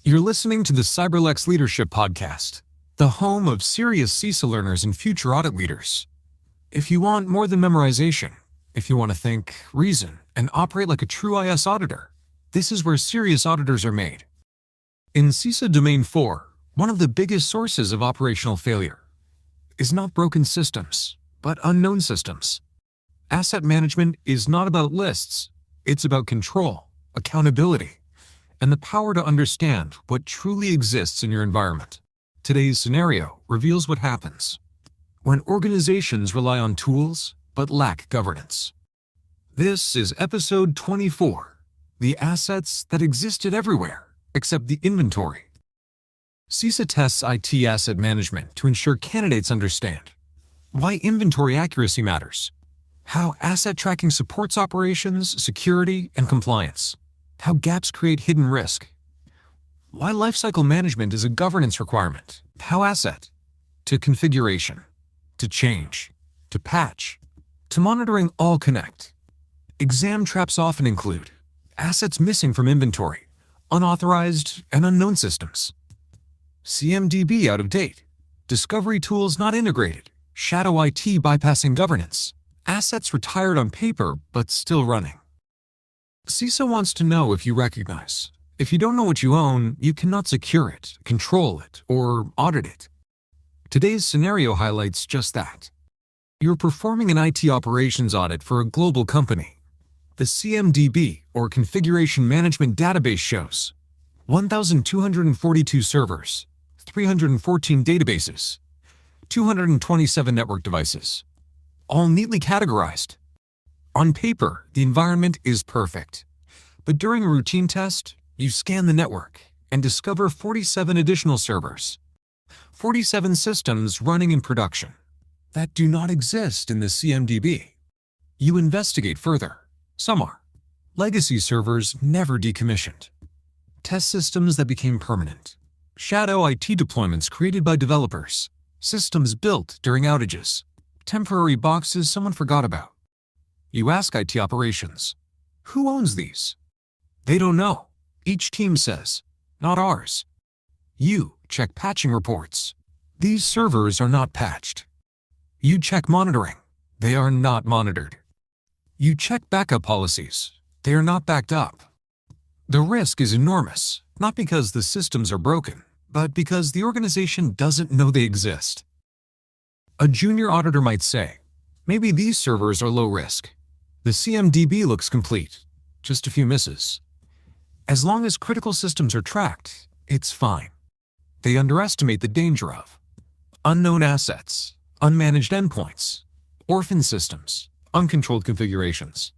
You're listening to the CyberLex Leadership Podcast, the home of serious CISA learners and future audit leaders. If you want more than memorization, if you want to think, reason, and operate like a true IS auditor, this is where serious auditors are made. In CISA Domain 4, one of the biggest sources of operational failure is not broken systems, but unknown systems. Asset management is not about lists, it's about control, accountability, and the power to understand what truly exists in your environment. Today's scenario reveals what happens when organizations rely on tools but lack governance. This is episode 24, the assets that existed everywhere except the inventory. CISA tests IT asset management to ensure candidates understand why inventory accuracy matters, how asset tracking supports operations, security, and compliance, how gaps create hidden risk, why lifecycle management is a governance requirement, how asset to configuration, to change, to patch, to monitoring all connect. Exam traps often include assets missing from inventory, unauthorized and unknown systems, CMDB out of date, discovery tools not integrated, shadow IT bypassing governance, assets retired on paper but still running. CISA wants to know if you recognize. If you don't know what you own, you cannot secure it, control it, or audit it. Today's scenario highlights just that. You're performing an IT operations audit for a global company. The CMDB, or Configuration Management Database, shows 1,242 servers, 314 databases, 227 network devices, all neatly categorized. On paper, the environment is perfect, but during a routine test, you scan the network and discover 47 additional servers, 47 systems running in production that do not exist in the CMDB. You investigate further. Some are legacy servers never decommissioned, test systems that became permanent, shadow IT deployments created by developers, systems built during outages, temporary boxes someone forgot about. You ask IT operations, who owns these? They don't know. Each team says, not ours. You check patching reports. These servers are not patched. You check monitoring. They are not monitored. You check backup policies. They are not backed up. The risk is enormous, not because the systems are broken, but because the organization doesn't know they exist. A junior auditor might say, maybe these servers are low risk. The CMDB looks complete, just a few misses. As long as critical systems are tracked, it's fine. They underestimate the danger of unknown assets, unmanaged endpoints, orphan systems, uncontrolled configurations.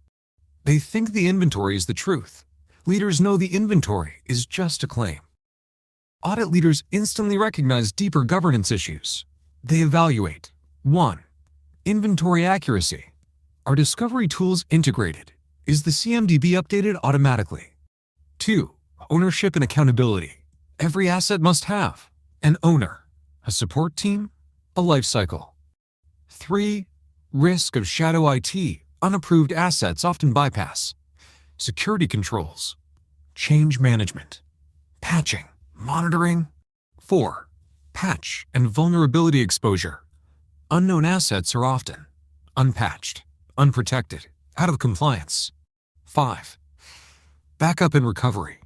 They think the inventory is the truth. Leaders know the inventory is just a claim. Audit leaders instantly recognize deeper governance issues. They evaluate 1. Inventory accuracy. Are discovery tools integrated? Is the CMDB updated automatically? 2. Ownership and accountability. Every asset must have an owner, a support team, a life cycle. 3. Risk of shadow IT. Unapproved assets often bypass. Security controls. Change management. Patching. Monitoring. 4. Patch and vulnerability exposure. Unknown assets are often unpatched, unprotected, out of compliance. 5. Backup and recovery.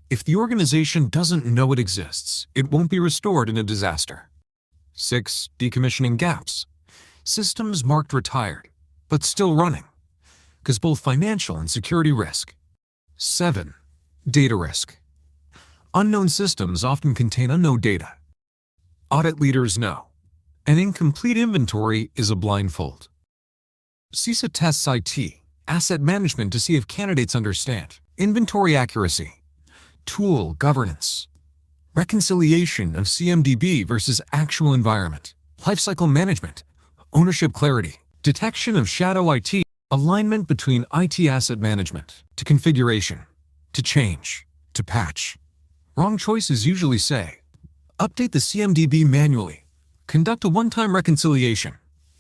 If the organization doesn't know it exists, it won't be restored in a disaster. 6. Decommissioning gaps. Systems marked retired, but still running, because both financial and security risk. 7. Data risk. Unknown systems often contain unknown data. Audit leaders know an incomplete inventory is a blindfold. CISA tests IT asset management to see if candidates understand inventory accuracy, tool governance, reconciliation of CMDB versus actual environment, lifecycle management, ownership clarity, detection of shadow IT, alignment between IT asset management to configuration, to change, to patch. Wrong choices usually say, update the CMDB manually, conduct a one-time reconciliation,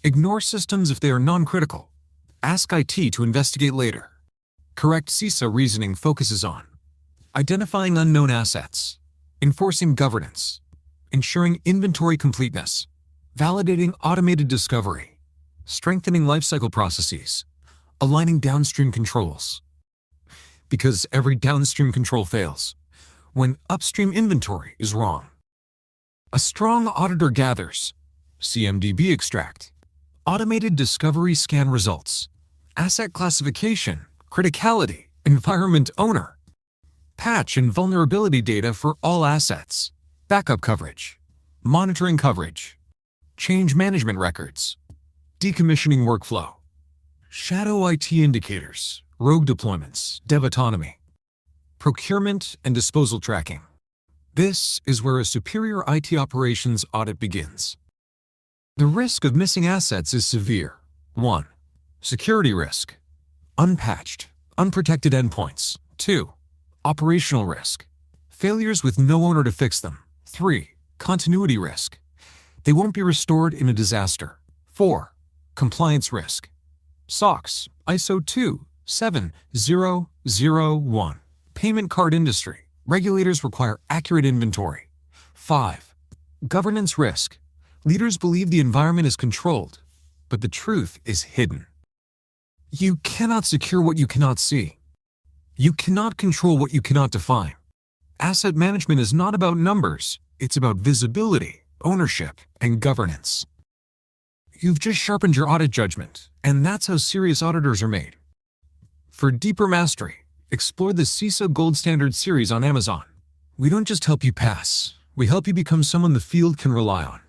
ignore systems if they are non-critical, ask IT to investigate later. Correct CISA reasoning focuses on identifying unknown assets, enforcing governance, ensuring inventory completeness, validating automated discovery, strengthening lifecycle processes, aligning downstream controls. Because every downstream control fails when upstream inventory is wrong. A strong auditor gathers CMDB extract, automated discovery scan results, asset classification, criticality, environment owner, patch and vulnerability data for all assets, backup coverage, monitoring coverage, change management records, decommissioning workflow, shadow IT indicators, rogue deployments, dev autonomy, procurement and disposal tracking. This is where a superior IT operations audit begins. The risk of missing assets is severe. 1. Security risk. Unpatched, unprotected endpoints. 2. Operational risk. Failures with no owner to fix them. 3. Continuity risk. They won't be restored in a disaster. 4. Compliance risk. SOX, ISO 27001. Payment card industry. Regulators require accurate inventory. 5. Governance risk. Leaders believe the environment is controlled, but the truth is hidden. You cannot secure what you cannot see. You cannot control what you cannot define. Asset management is not about numbers. It's about visibility, ownership, and governance. You've just sharpened your audit judgment, and that's how serious auditors are made. For deeper mastery, explore the CISA Gold Standard series on Amazon. We don't just help you pass, we help you become someone the field can rely on.